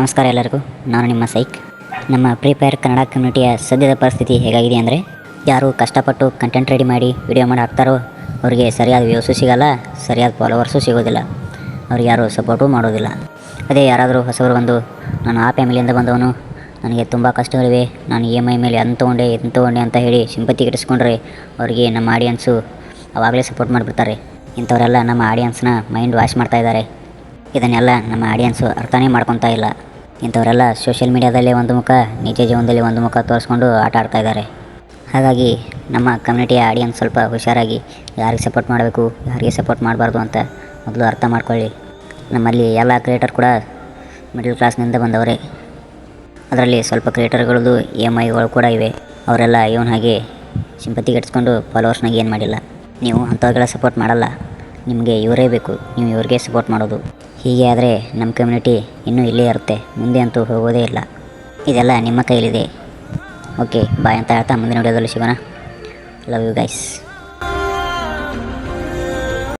ನಮಸ್ಕಾರ ಎಲ್ಲರಿಗೂ, ನಾನು ನಿಮ್ಮ ಸೈಕ್. ನಮ್ಮ ಫ್ರೀ ಫೈರ್ ಕನ್ನಡ ಕಮ್ಯುನಿಟಿಯ ಸದ್ಯದ ಪರಿಸ್ಥಿತಿ ಹೇಗಾಗಿದೆ ಅಂದರೆ, ಯಾರು ಕಷ್ಟಪಟ್ಟು ಕಂಟೆಂಟ್ ರೆಡಿ ಮಾಡಿ ವಿಡಿಯೋ ಮಾಡಿ ಹಾಕ್ತಾರೋ ಅವರಿಗೆ ಸರಿಯಾದ ವ್ಯೂಸು ಸಿಗೋಲ್ಲ, ಸರಿಯಾದ ಫಾಲೋವರ್ಸು ಸಿಗೋದಿಲ್ಲ, ಅವ್ರಿಗೆ ಯಾರು ಸಪೋರ್ಟು ಮಾಡೋದಿಲ್ಲ. ಅದೇ ಯಾರಾದರೂ ಹೊಸಬರು ಬಂದು ನಾನು ಆ ಫ್ಯಾಮಿಲಿಯಿಂದ ಬಂದವನು, ನನಗೆ ತುಂಬ ಕಷ್ಟಗಳಿವೆ, ನಾನು EMI ಮೇಲೆ ಅದನ್ನು ತೊಗೊಂಡೆ ಅಂತ ಹೇಳಿ ಸಿಂಪತಿ ಗಿಟ್ಟಿಸ್ಕೊಂಡ್ರೆ ಅವರಿಗೆ ನಮ್ಮ ಆಡಿಯನ್ಸು ಅವಾಗಲೇ ಸಪೋರ್ಟ್ ಮಾಡಿಬಿಡ್ತಾರೆ. ಇಂಥವರೆಲ್ಲ ನಮ್ಮ ಆಡಿಯನ್ಸ್ನ ಮೈಂಡ್ ವಾಶ್ ಮಾಡ್ತಾಯಿದ್ದಾರೆ. ಇದನ್ನೆಲ್ಲ ನಮ್ಮ ಆಡಿಯನ್ಸು ಅರ್ಥನೇ ಮಾಡ್ಕೊತಾ ಇಲ್ಲ. ಇಂಥವರೆಲ್ಲ ಸೋಷಿಯಲ್ ಮೀಡಿಯಾದಲ್ಲೇ ಒಂದು ಮುಖ, ನಿಜ ಜೀವನದಲ್ಲಿ ಒಂದು ಮುಖ ತೋರಿಸ್ಕೊಂಡು ಆಟ ಆಡ್ತಾಯಿದ್ದಾರೆ. ಹಾಗಾಗಿ ನಮ್ಮ ಕಮ್ಯುನಿಟಿಯ ಆಡಿಯನ್ಸ್ ಸ್ವಲ್ಪ ಹುಷಾರಾಗಿ ಯಾರಿಗೆ ಸಪೋರ್ಟ್ ಮಾಡಬೇಕು, ಯಾರಿಗೆ ಸಪೋರ್ಟ್ ಮಾಡಬಾರ್ದು ಅಂತ ಮೊದಲು ಅರ್ಥ ಮಾಡ್ಕೊಳ್ಳಿ. ನಮ್ಮಲ್ಲಿ ಎಲ್ಲ ಕ್ರಿಯೇಟರ್ ಕೂಡ ಮಿಡಲ್ ಕ್ಲಾಸ್ನಿಂದ ಬಂದವರೇ. ಅದರಲ್ಲಿ ಸ್ವಲ್ಪ ಕ್ರಿಯೇಟರ್ಗಳದ್ದು EMIಗಳು ಕೂಡ ಇವೆ. ಅವರೆಲ್ಲ ಇವನ ಹಾಗೆ ಸಿಂಪತಿ ಗಿಟ್ಟಿಸ್ಕೊಂಡು ಫಾಲೋವರ್ಸ್ನಾಗ ಏನು ಮಾಡಿಲ್ಲ. ನೀವು ಅಂಥವ್ರಿಗೆಲ್ಲ ಸಪೋರ್ಟ್ ಮಾಡಲ್ಲ, ನಿಮಗೆ ಇವರೇ ಬೇಕು, ನೀವು ಇವ್ರಿಗೆ ಸಪೋರ್ಟ್ ಮಾಡೋದು. ಹೀಗೆ ಆದರೆ ನಮ್ಮ ಕಮ್ಯುನಿಟಿ ಇನ್ನೂ ಇಲ್ಲೇ ಇರುತ್ತೆ, ಮುಂದೆ ಅಂತೂ ಹೋಗೋದೇ ಇಲ್ಲ. ಇದೆಲ್ಲ ನಿಮ್ಮ ಕೈಲಿದೆ. ಓಕೆ, ಬಾಯ್ ಅಂತ ಹೇಳ್ತಾ ಮುಂದಿನ ವಿಡಿಯೋದಲ್ಲಿ ಸಿಗೋಣ. Love you guys.